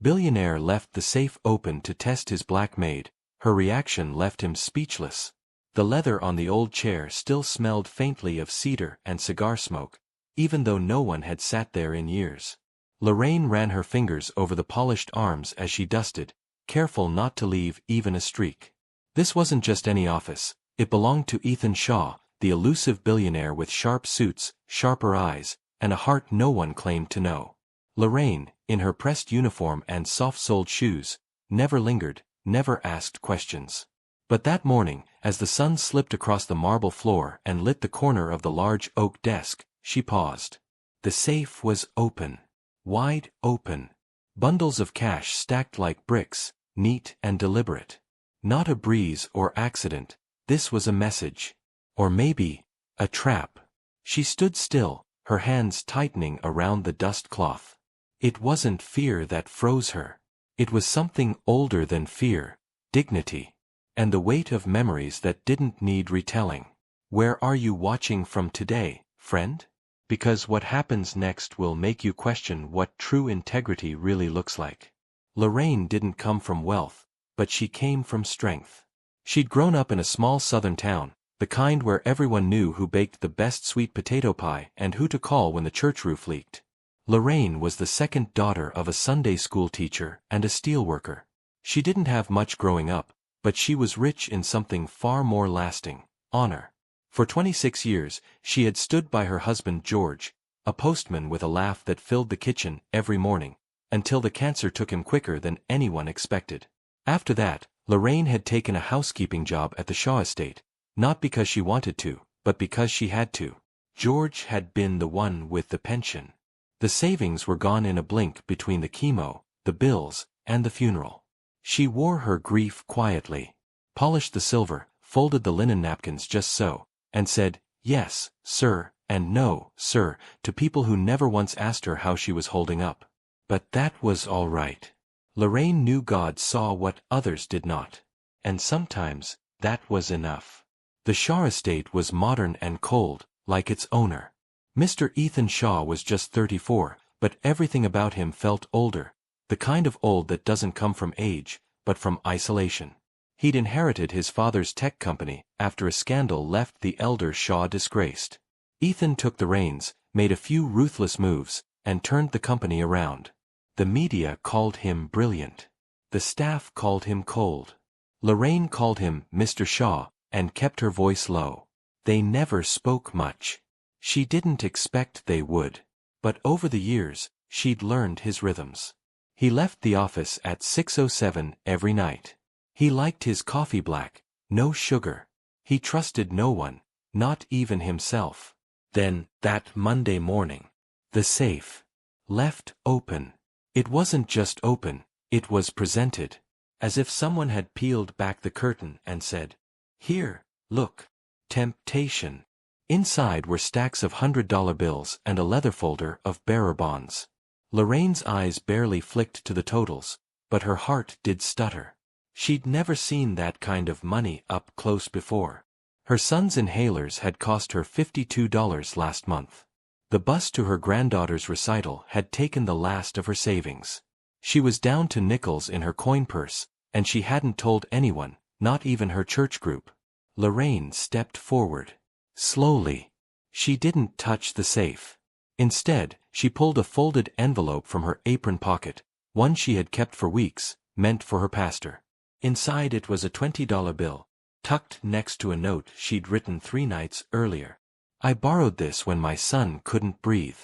Billionaire left the safe open to test his black maid. Her reaction left him speechless. The leather on the old chair still smelled faintly of cedar and cigar smoke, even though no one had sat there in years. Lorraine ran her fingers over the polished arms as she dusted, careful not to leave even a streak. This wasn't just any office, it belonged to Ethan Shaw, the elusive billionaire with sharp suits, sharper eyes, and a heart no one claimed to know. Lorraine, in her pressed uniform and soft-soled shoes, never lingered, never asked questions. But that morning, as the sun slipped across the marble floor and lit the corner of the large oak desk, she paused. The safe was open. Wide open. Bundles of cash stacked like bricks, neat and deliberate. Not a breeze or accident, this was a message. Or maybe, a trap. She stood still, her hands tightening around the dust cloth. It wasn't fear that froze her. It was something older than fear, dignity. And the weight of memories that didn't need retelling. Where are you watching from today, friend? Because what happens next will make you question what true integrity really looks like. Lorraine didn't come from wealth, but she came from strength. She'd grown up in a small southern town, the kind where everyone knew who baked the best sweet potato pie and who to call when the church roof leaked. Lorraine was the second daughter of a Sunday school teacher and a steelworker. She didn't have much growing up, but she was rich in something far more lasting: honor. For 26 years, she had stood by her husband George, a postman with a laugh that filled the kitchen every morning, until the cancer took him quicker than anyone expected. After that, Lorraine had taken a housekeeping job at the Shaw estate, not because she wanted to, but because she had to. George had been the one with the pension. The savings were gone in a blink between the chemo, the bills, and the funeral. She wore her grief quietly, polished the silver, folded the linen napkins just so, and said, "Yes, sir," and "No, sir," to people who never once asked her how she was holding up. But that was all right. Lorraine knew God saw what others did not. And sometimes, that was enough. The Shaw estate was modern and cold, like its owner. Mr. Ethan Shaw was just 34, but everything about him felt older, the kind of old that doesn't come from age, but from isolation. He'd inherited his father's tech company after a scandal left the elder Shaw disgraced. Ethan took the reins, made a few ruthless moves, and turned the company around. The media called him brilliant. The staff called him cold. Lorraine called him Mr. Shaw, and kept her voice low. They never spoke much. She didn't expect they would. But over the years, she'd learned his rhythms. He left the office at 6:07 every night. He liked his coffee black, no sugar. He trusted no one, not even himself. Then, that Monday morning, the safe. Left open. It wasn't just open, it was presented. As if someone had peeled back the curtain and said, "Here, look. Temptation." Inside were stacks of $100 bills and a leather folder of bearer bonds. Lorraine's eyes barely flicked to the totals, but her heart did stutter. She'd never seen that kind of money up close before. Her son's inhalers had cost her $52 last month. The bus to her granddaughter's recital had taken the last of her savings. She was down to nickels in her coin purse, and she hadn't told anyone, not even her church group. Lorraine stepped forward. Slowly. She didn't touch the safe. Instead, she pulled a folded envelope from her apron pocket, one she had kept for weeks, meant for her pastor. Inside it was a $20 bill, tucked next to a note she'd written 3 nights earlier. "I borrowed this when my son couldn't breathe.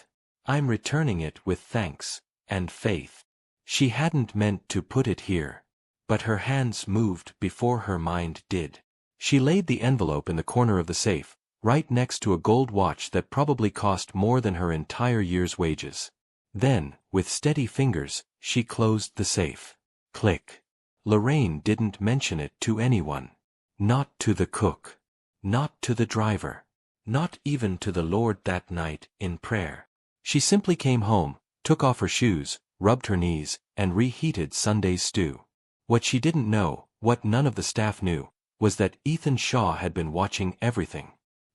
I'm returning it with thanks and faith." She hadn't meant to put it here. But her hands moved before her mind did. She laid the envelope in the corner of the safe, right next to a gold watch that probably cost more than her entire year's wages. Then, with steady fingers, she closed the safe. Click. Lorraine didn't mention it to anyone. Not to the cook. Not to the driver. Not even to the Lord that night in prayer. She simply came home, took off her shoes, rubbed her knees, and reheated Sunday's stew. What she didn't know, what none of the staff knew, was that Ethan Shaw had been watching everything.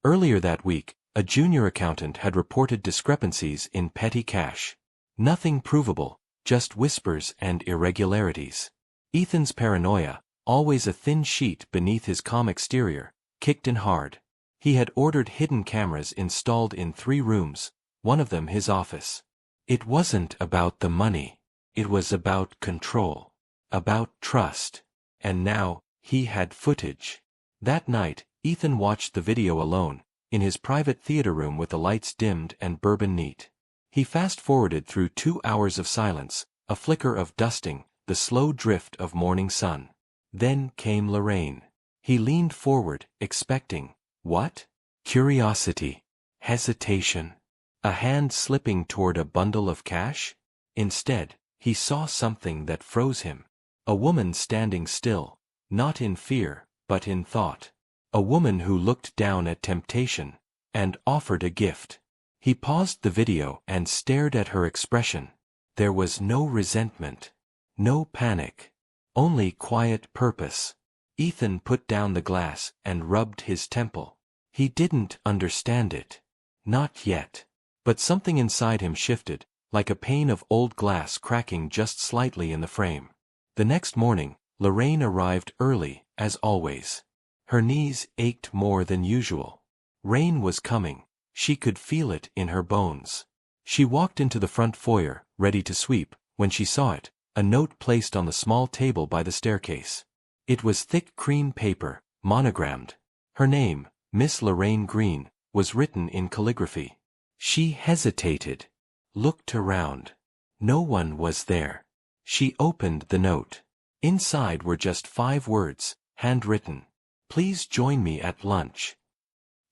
Earlier that week, a junior accountant had reported discrepancies in petty cash. Nothing provable, just whispers and irregularities. Ethan's paranoia, always a thin sheet beneath his calm exterior, kicked in hard. He had ordered hidden cameras installed in 3 rooms, one of them his office. It wasn't about the money. It was about control. About trust. And now, he had footage. That night, Ethan watched the video alone, in his private theater room with the lights dimmed and bourbon neat. He fast-forwarded through 2 hours of silence, a flicker of dusting, the slow drift of morning sun. Then came Lorraine. He leaned forward, expecting, what? Curiosity. Hesitation. A hand slipping toward a bundle of cash? Instead, he saw something that froze him. A woman standing still, not in fear, but in thought. A woman who looked down at temptation, and offered a gift. He paused the video and stared at her expression. There was no resentment. No panic. Only quiet purpose. Ethan put down the glass and rubbed his temple. He didn't understand it. Not yet. But something inside him shifted, like a pane of old glass cracking just slightly in the frame. The next morning, Lorraine arrived early, as always. Her knees ached more than usual. Rain was coming. She could feel it in her bones. She walked into the front foyer, ready to sweep, when she saw it, a note placed on the small table by the staircase. It was thick cream paper, monogrammed. Her name, Miss Lorraine Green, was written in calligraphy. She hesitated. Looked around. No one was there. She opened the note. Inside were just 5 words, handwritten. Please join me at lunch.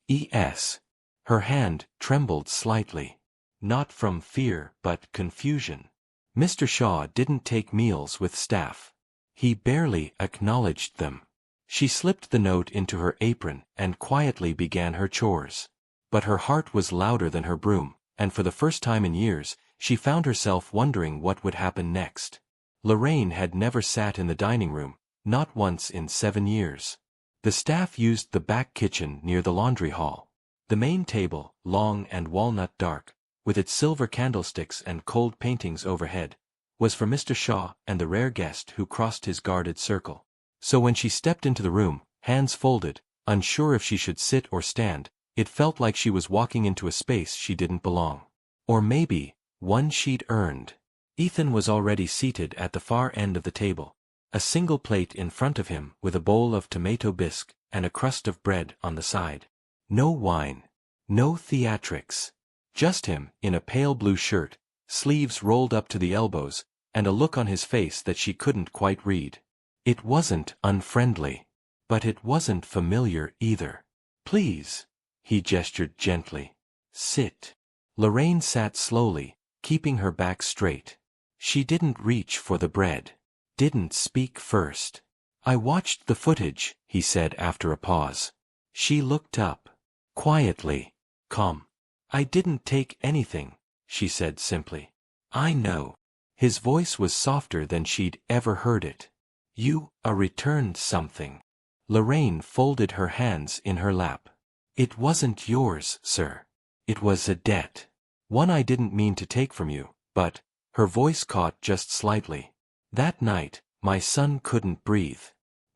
E.S. Her hand trembled slightly. Not from fear but confusion. Mr. Shaw didn't take meals with staff. He barely acknowledged them. She slipped the note into her apron and quietly began her chores. But her heart was louder than her broom, and for the first time in years, she found herself wondering what would happen next. Lorraine had never sat in the dining room, not once in 7 years. The staff used the back kitchen near the laundry hall. The main table, long and walnut dark, with its silver candlesticks and cold paintings overhead, was for Mr. Shaw and the rare guest who crossed his guarded circle. So when she stepped into the room, hands folded, unsure if she should sit or stand, it felt like she was walking into a space she didn't belong. Or maybe, one she'd earned. Ethan was already seated at the far end of the table, a single plate in front of him with a bowl of tomato bisque and a crust of bread on the side. No wine. No theatrics. Just him, in a pale blue shirt, sleeves rolled up to the elbows, and a look on his face that she couldn't quite read. It wasn't unfriendly. But it wasn't familiar either. Please. He gestured gently. Sit. Lorraine sat slowly, keeping her back straight. She didn't reach for the bread. Didn't speak first. I watched the footage, he said after a pause. She looked up. Quietly. Calm. I didn't take anything, she said simply. I know. His voice was softer than she'd ever heard it. You, returned something. Lorraine folded her hands in her lap. It wasn't yours, sir. It was a debt. One I didn't mean to take from you, but, her voice caught just slightly. That night, my son couldn't breathe.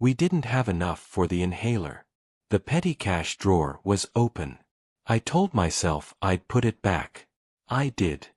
We didn't have enough for the inhaler. The petty cash drawer was open. I told myself I'd put it back. I did.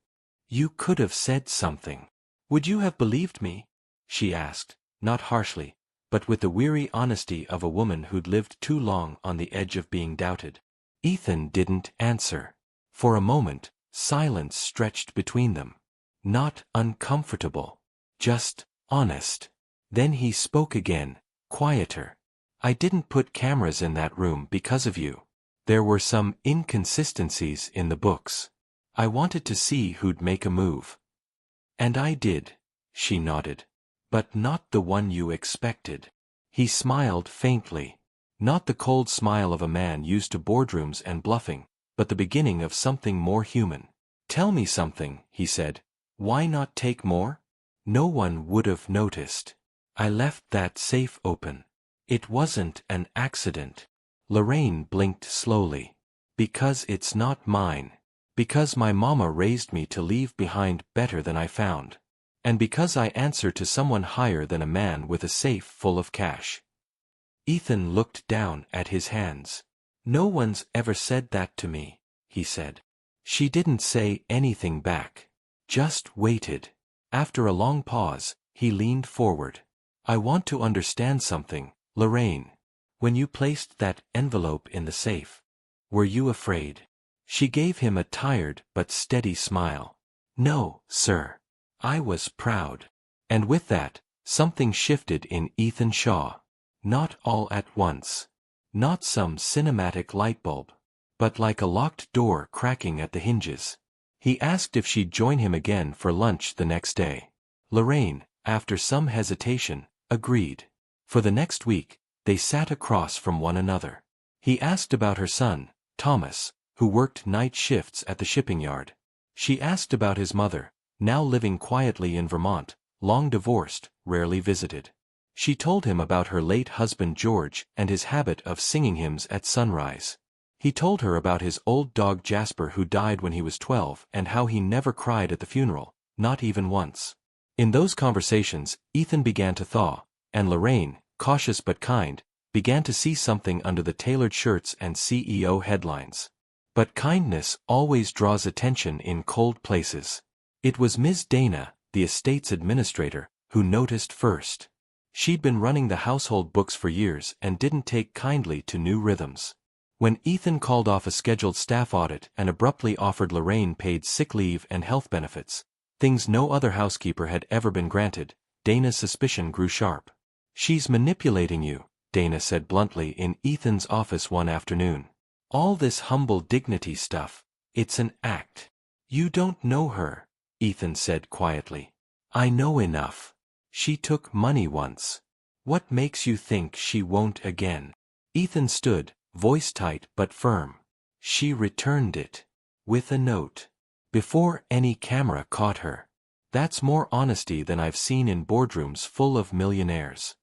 You could have said something. Would you have believed me? She asked, not harshly, but with the weary honesty of a woman who'd lived too long on the edge of being doubted. Ethan didn't answer. For a moment, silence stretched between them. Not uncomfortable. Just honest. Then he spoke again, quieter. I didn't put cameras in that room because of you. There were some inconsistencies in the books. I wanted to see who'd make a move. And I did, she nodded. But not the one you expected. He smiled faintly. Not the cold smile of a man used to boardrooms and bluffing, but the beginning of something more human. Tell me something, he said. Why not take more? No one would have noticed. I left that safe open. It wasn't an accident. Lorraine blinked slowly. Because it's not mine. Because my mama raised me to leave behind better than I found. And because I answer to someone higher than a man with a safe full of cash. Ethan looked down at his hands. No one's ever said that to me, he said. She didn't say anything back. Just waited. After a long pause, he leaned forward. I want to understand something, Lorraine. When you placed that envelope in the safe, were you afraid? She gave him a tired but steady smile. No, sir. I was proud. And with that, something shifted in Ethan Shaw. Not all at once. Not some cinematic light bulb. But like a locked door cracking at the hinges. He asked if she'd join him again for lunch the next day. Lorraine, after some hesitation, agreed. For the next week, they sat across from one another. He asked about her son, Thomas, who worked night shifts at the shipping yard. She asked about his mother, now living quietly in Vermont, long divorced, rarely visited. She told him about her late husband George and his habit of singing hymns at sunrise. He told her about his old dog Jasper who died when he was 12 and how he never cried at the funeral, not even once. In those conversations, Ethan began to thaw, and Lorraine, cautious but kind, began to see something under the tailored shirts and CEO headlines. But kindness always draws attention in cold places. It was Ms. Dana, the estate's administrator, who noticed first. She'd been running the household books for years and didn't take kindly to new rhythms. When Ethan called off a scheduled staff audit and abruptly offered Lorraine paid sick leave and health benefits, things no other housekeeper had ever been granted, Dana's suspicion grew sharp. She's manipulating you, Dana said bluntly in Ethan's office one afternoon. All this humble dignity stuff, it's an act. You don't know her, Ethan said quietly. I know enough. She took money once. What makes you think she won't again? Ethan stood, voice tight but firm. She returned it. With a note. Before any camera caught her. That's more honesty than I've seen in boardrooms full of millionaires.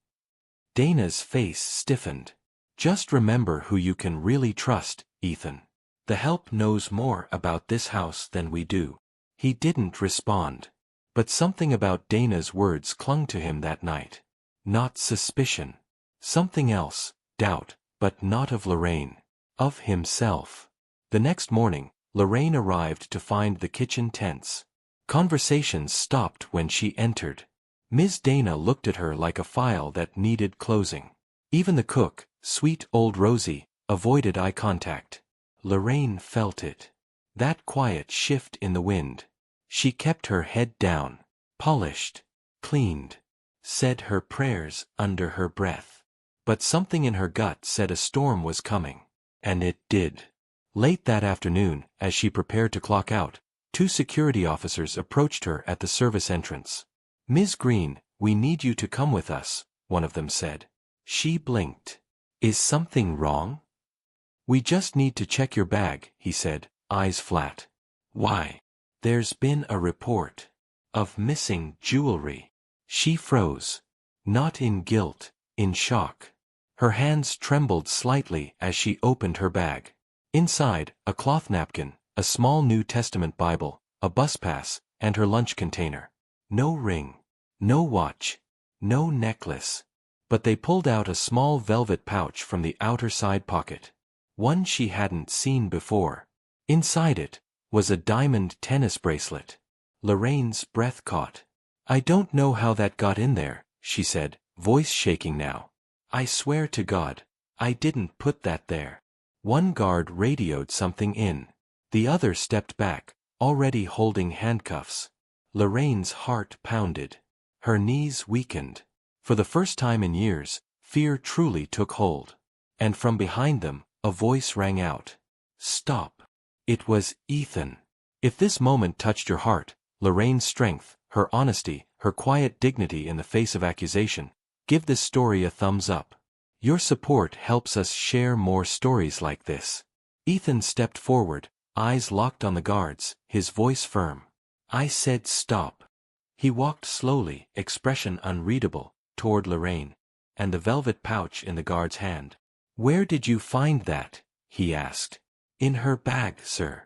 Dana's face stiffened. Just remember who you can really trust, Ethan. The help knows more about this house than we do. He didn't respond. But something about Dana's words clung to him that night. Not suspicion. Something else, doubt, but not of Lorraine. Of himself. The next morning, Lorraine arrived to find the kitchen tense. Conversations stopped when she entered. Ms. Dana looked at her like a file that needed closing. Even the cook, sweet old Rosie, avoided eye contact. Lorraine felt it. That quiet shift in the wind. She kept her head down, polished, cleaned, said her prayers under her breath. But something in her gut said a storm was coming. And it did. Late that afternoon, as she prepared to clock out, 2 security officers approached her at the service entrance. Ms. Green, we need you to come with us, one of them said. She blinked. Is something wrong? We just need to check your bag, he said, eyes flat. Why? There's been a report of missing jewelry. She froze. Not in guilt, in shock. Her hands trembled slightly as she opened her bag. Inside, a cloth napkin, a small New Testament Bible, a bus pass, and her lunch container. No ring. No watch. No necklace. But they pulled out a small velvet pouch from the outer side pocket. One she hadn't seen before. Inside it was a diamond tennis bracelet. Lorraine's breath caught. I don't know how that got in there, she said, voice shaking now. I swear to God, I didn't put that there. One guard radioed something in. The other stepped back, already holding handcuffs. Lorraine's heart pounded. Her knees weakened. For the first time in years, fear truly took hold. And from behind them, a voice rang out. Stop. It was Ethan. If this moment touched your heart, Lorraine's strength, her honesty, her quiet dignity in the face of accusation, give this story a thumbs up. Your support helps us share more stories like this. Ethan stepped forward, eyes locked on the guards, his voice firm. I said stop. He walked slowly, expression unreadable, toward Lorraine, and the velvet pouch in the guard's hand. Where did you find that? He asked. In her bag, sir.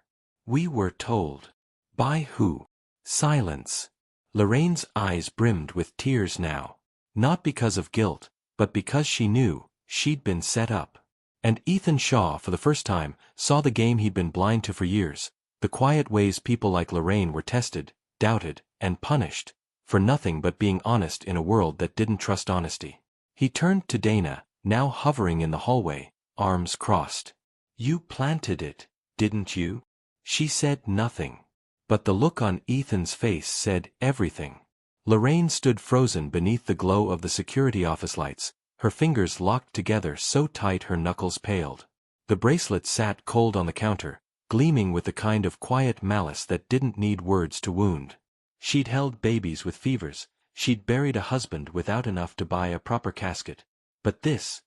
We were told. By who? Silence. Lorraine's eyes brimmed with tears now. Not because of guilt, but because she knew she'd been set up. And Ethan Shaw, for the first time, saw the game he'd been blind to for years, the quiet ways people like Lorraine were tested, doubted, and punished, for nothing but being honest in a world that didn't trust honesty. He turned to Dana, now hovering in the hallway, arms crossed. "You planted it, didn't you?" She said nothing. But the look on Ethan's face said everything. Lorraine stood frozen beneath the glow of the security office lights, her fingers locked together so tight her knuckles paled. The bracelet sat cold on the counter, gleaming with the kind of quiet malice that didn't need words to wound. She'd held babies with fevers, she'd buried a husband without enough to buy a proper casket. But this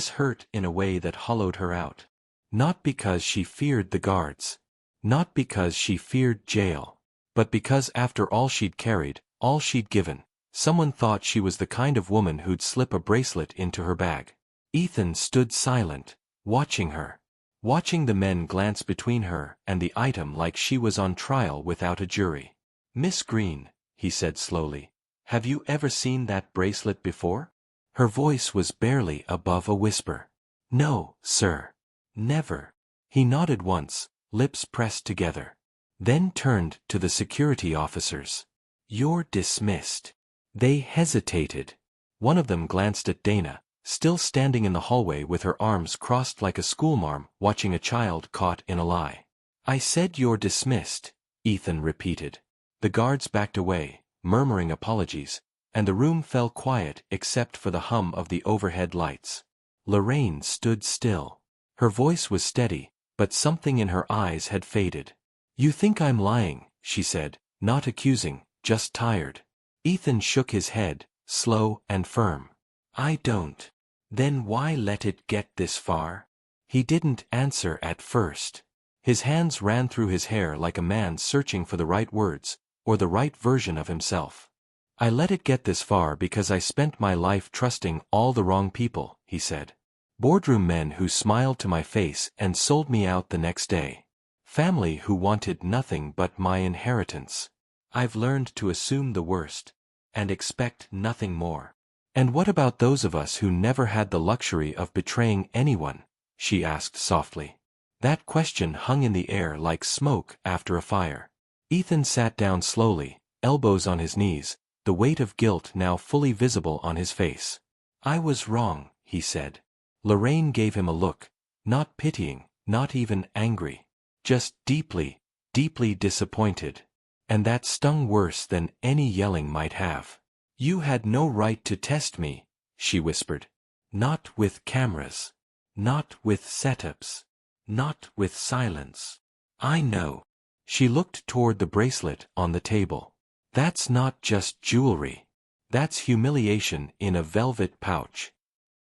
hurt in a way that hollowed her out. Not because she feared the guards. Not because she feared jail. But because after all she'd carried, all she'd given, someone thought she was the kind of woman who'd slip a bracelet into her bag. Ethan stood silent, watching her. Watching the men glance between her and the item like she was on trial without a jury. "Miss Green," he said slowly, "have you ever seen that bracelet before?" Her voice was barely above a whisper. "No, sir. Never." He nodded once, lips pressed together. Then turned to the security officers. "You're dismissed." They hesitated. One of them glanced at Dana, still standing in the hallway with her arms crossed like a schoolmarm watching a child caught in a lie. "I said you're dismissed," Ethan repeated. The guards backed away, murmuring apologies, and the room fell quiet except for the hum of the overhead lights. Lorraine stood still. Her voice was steady, but something in her eyes had faded. "You think I'm lying," she said, not accusing, just tired. Ethan shook his head, slow and firm. "I don't." "Then why let it get this far?" He didn't answer at first. His hands ran through his hair like a man searching for the right words, or the right version of himself. "I let it get this far because I spent my life trusting all the wrong people," he said. "Boardroom men who smiled to my face and sold me out the next day. Family who wanted nothing but my inheritance. I've learned to assume the worst, and expect nothing more." "And what about those of us who never had the luxury of betraying anyone?" she asked softly. That question hung in the air like smoke after a fire. Ethan sat down slowly, elbows on his knees, the weight of guilt now fully visible on his face. "I was wrong," he said. Lorraine gave him a look, not pitying, not even angry, just deeply, deeply disappointed. And that stung worse than any yelling might have. "You had no right to test me," she whispered. "Not with cameras. Not with setups. Not with silence. I know." She looked toward the bracelet on the table. "That's not just jewelry. That's humiliation in a velvet pouch."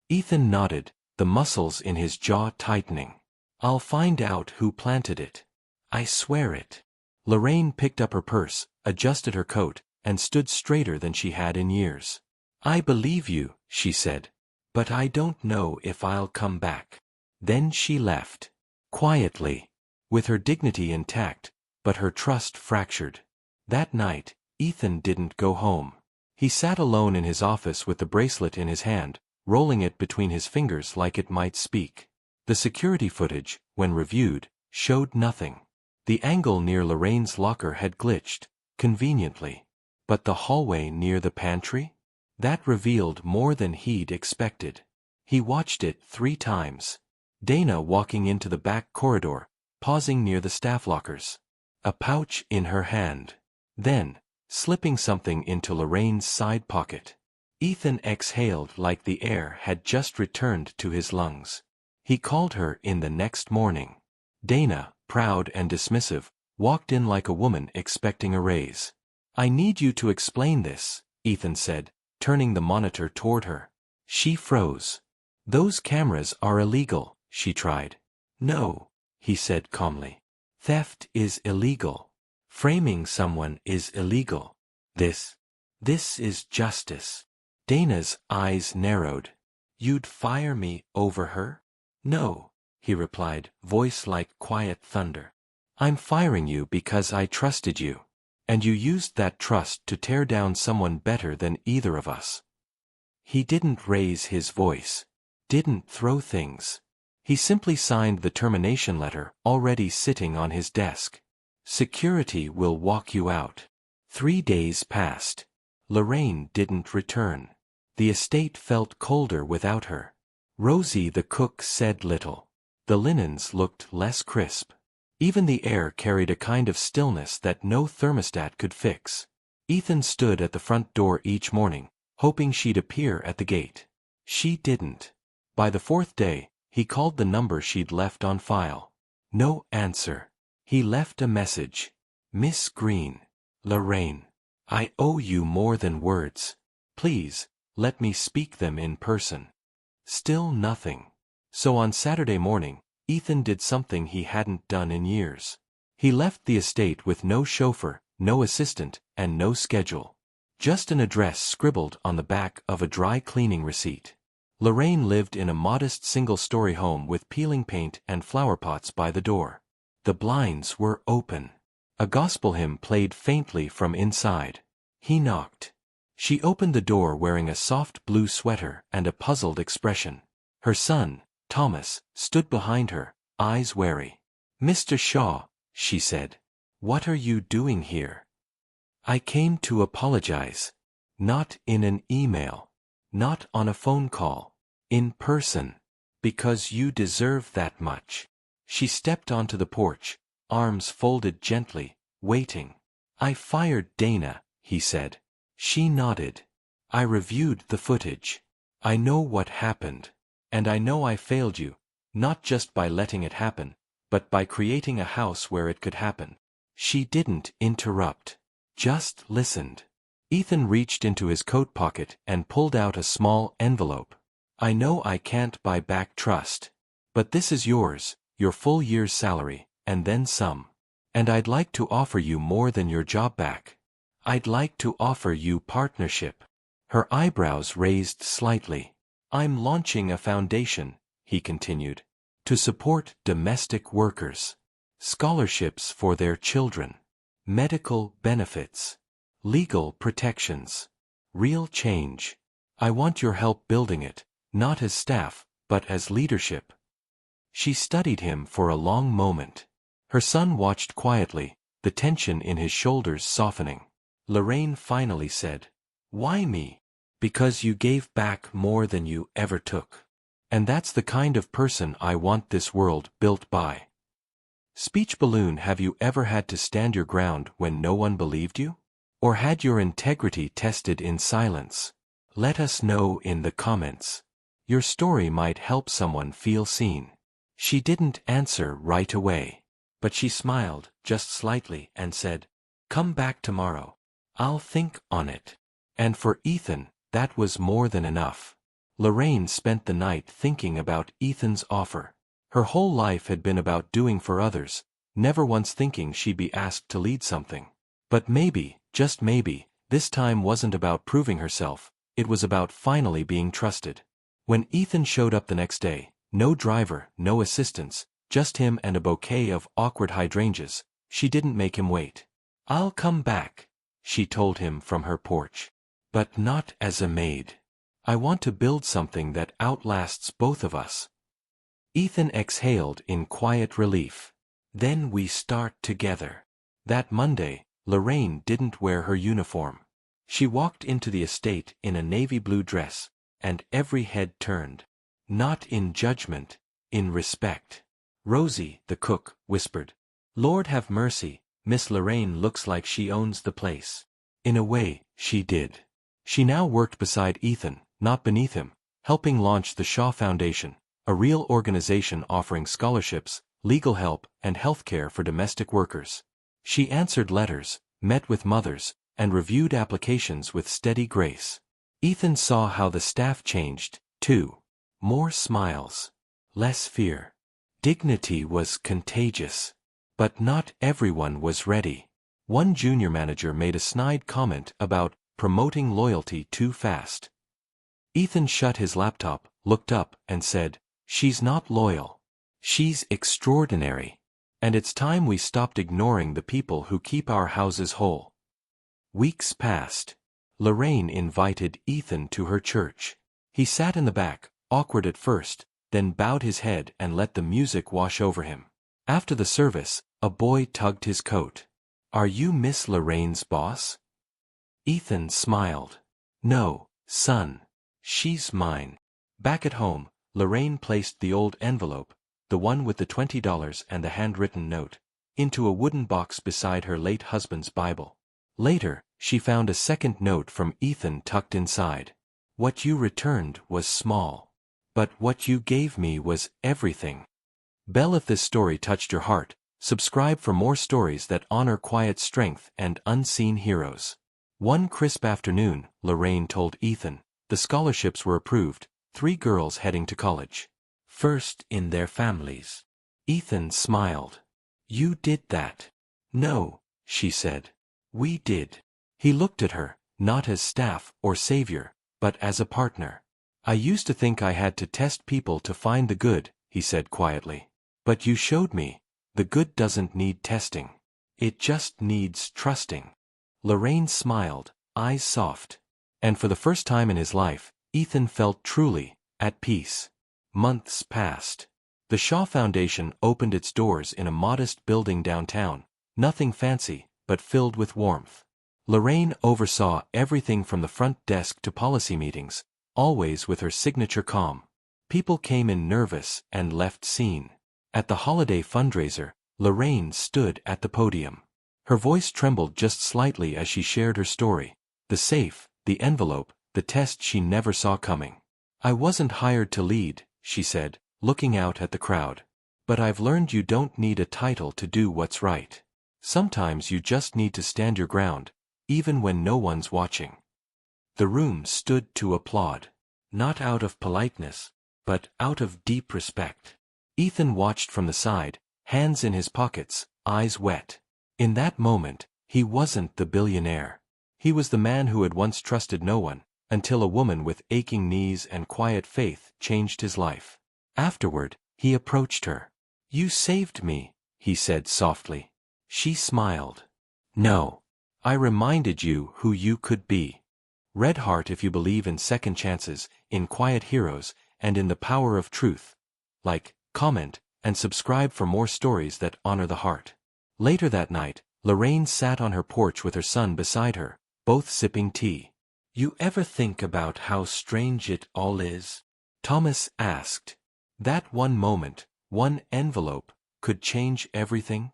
Ethan nodded, the muscles in his jaw tightening. "I'll find out who planted it. I swear it." Lorraine picked up her purse, adjusted her coat, and stood straighter than she had in years. "I believe you," she said. "But I don't know if I'll come back." Then she left. Quietly. With her dignity intact, but her trust fractured. That night, Ethan didn't go home. He sat alone in his office with the bracelet in his hand, rolling it between his fingers like it might speak. The security footage, when reviewed, showed nothing. The angle near Lorraine's locker had glitched, conveniently. But the hallway near the pantry? That revealed more than he'd expected. He watched it 3 times. Dana walking into the back corridor, pausing near the staff lockers. A pouch in her hand. Then, slipping something into Lorraine's side pocket. Ethan exhaled like the air had just returned to his lungs. He called her in the next morning. Dana, proud and dismissive, walked in like a woman expecting a raise. "I need you to explain this," Ethan said, turning the monitor toward her. She froze. "Those cameras are illegal," she tried. "No," he said calmly. "Theft is illegal. Framing someone is illegal. This is justice." Dana's eyes narrowed. "You'd fire me over her?" "No," he replied, voice like quiet thunder. "I'm firing you because I trusted you. And you used that trust to tear down someone better than either of us. He didn't raise his voice. Didn't throw things. He simply signed the termination letter already sitting on his desk. Security will walk you out. 3 days passed. Lorraine didn't return. The estate felt colder without her. Rosie the cook said little. The linens looked less crisp. Even the air carried a kind of stillness that no thermostat could fix. Ethan stood at the front door each morning, hoping she'd appear at the gate. She didn't. By the 4th day, he called the number she'd left on file. No answer. He left a message. Miss Green. Lorraine. I owe you more than words. Please, let me speak them in person. Still nothing. So on Saturday morning, Ethan did something he hadn't done in years. He left the estate with no chauffeur, no assistant, and no schedule. Just an address scribbled on the back of a dry cleaning receipt. Lorraine lived in a modest single-story home with peeling paint and flower pots by the door. The blinds were open. A gospel hymn played faintly from inside. He knocked. She opened the door wearing a soft blue sweater and a puzzled expression. Her son, Thomas, stood behind her, eyes wary. Mr. Shaw, she said. What are you doing here? I came to apologize. Not in an email. Not on a phone call. In person. Because you deserve that much. She stepped onto the porch, arms folded gently, waiting. I fired Dana, he said. She nodded. I reviewed the footage. I know what happened. And I know I failed you, not just by letting it happen, but by creating a house where it could happen. She didn't interrupt. Just listened. Ethan reached into his coat pocket and pulled out a small envelope. I know I can't buy back trust. But this is yours, your full year's salary, and then some. And I'd like to offer you more than your job back. I'd like to offer you partnership. Her eyebrows raised slightly. I'm launching a foundation, he continued, to support domestic workers. Scholarships for their children. Medical benefits. Legal protections. Real change. I want your help building it, not as staff, but as leadership. She studied him for a long moment. Her son watched quietly, the tension in his shoulders softening. Lorraine finally said, Why me? Because you gave back more than you ever took. And that's the kind of person I want this world built by. Speech balloon. Have you ever had to stand your ground when no one believed you? Or had your integrity tested in silence? Let us know in the comments. Your story might help someone feel seen. She didn't answer right away. But she smiled, just slightly, and said, Come back tomorrow. I'll think on it. And for Ethan, that was more than enough. Lorraine spent the night thinking about Ethan's offer. Her whole life had been about doing for others, never once thinking she'd be asked to lead something. But maybe, just maybe, this time wasn't about proving herself, it was about finally being trusted. When Ethan showed up the next day, no driver, no assistants, just him and a bouquet of awkward hydrangeas, she didn't make him wait. I'll come back, she told him from her porch. But not as a maid. I want to build something that outlasts both of us. Ethan exhaled in quiet relief. Then we start together. That Monday, Lorraine didn't wear her uniform. She walked into the estate in a navy blue dress, and every head turned. Not in judgment, in respect. Rosie, the cook, whispered, Lord have mercy, Miss Lorraine looks like she owns the place. In a way, she did. She now worked beside Ethan, not beneath him, helping launch the Shaw Foundation, a real organization offering scholarships, legal help, and health care for domestic workers. She answered letters, met with mothers, and reviewed applications with steady grace. Ethan saw how the staff changed, too. More smiles. Less fear. Dignity was contagious. But not everyone was ready. One junior manager made a snide comment about promoting loyalty too fast. Ethan shut his laptop, looked up, and said, She's not loyal. She's extraordinary. And it's time we stopped ignoring the people who keep our houses whole. Weeks passed. Lorraine invited Ethan to her church. He sat in the back, awkward at first, then bowed his head and let the music wash over him. After the service, a boy tugged his coat. "Are you Miss Lorraine's boss?" Ethan smiled. "No, son. She's mine." Back at home, Lorraine placed the old envelope, the one with the $20 and the handwritten note, into a wooden box beside her late husband's Bible. Later, she found a second note from Ethan tucked inside. "What you returned was small. But what you gave me was everything." Belle, if this story touched your heart, subscribe for more stories that honor quiet strength and unseen heroes. One crisp afternoon, Lorraine told Ethan, the scholarships were approved, 3 girls heading to college. First in their families. Ethan smiled. "You did that." "No," she said. "We did." He looked at her, not as staff or savior, but as a partner. "I used to think I had to test people to find the good," he said quietly. "But you showed me, the good doesn't need testing. It just needs trusting." Lorraine smiled, eyes soft. And for the first time in his life, Ethan felt truly at peace. Months passed. The Shaw Foundation opened its doors in a modest building downtown, nothing fancy, but filled with warmth. Lorraine oversaw everything from the front desk to policy meetings, always with her signature calm. People came in nervous and left seen. At the holiday fundraiser, Lorraine stood at the podium. Her voice trembled just slightly as she shared her story. The safe, the envelope, the test she never saw coming. "I wasn't hired to lead," she said, looking out at the crowd. "But I've learned you don't need a title to do what's right. Sometimes you just need to stand your ground, even when no one's watching." The room stood to applaud. Not out of politeness, but out of deep respect. Ethan watched from the side, hands in his pockets, eyes wet. In that moment, he wasn't the billionaire. He was the man who had once trusted no one, until a woman with aching knees and quiet faith changed his life. Afterward, he approached her. "You saved me," he said softly. She smiled. "No. I reminded you who you could be." Red heart if you believe in second chances, in quiet heroes, and in the power of truth. Like, comment, and subscribe for more stories that honor the heart. Later that night, Lorraine sat on her porch with her son beside her, both sipping tea. "You ever think about how strange it all is?" Thomas asked. "That one moment, one envelope, could change everything?"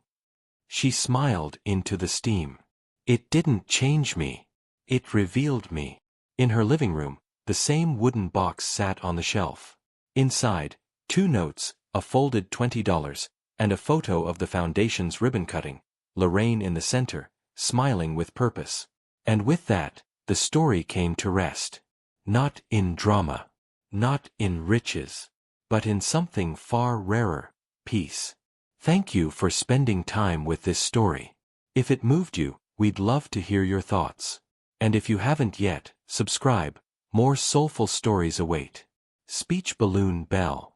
She smiled into the steam. "It didn't change me. It revealed me." In her living room, the same wooden box sat on the shelf. Inside, 2 notes, a folded $20, and a photo of the foundation's ribbon cutting, Lorraine in the center, smiling with purpose. And with that, the story came to rest. Not in drama. Not in riches. But in something far rarer, peace. Thank you for spending time with this story. If it moved you, we'd love to hear your thoughts. And if you haven't yet, subscribe. More soulful stories await. Speech Balloon Bell.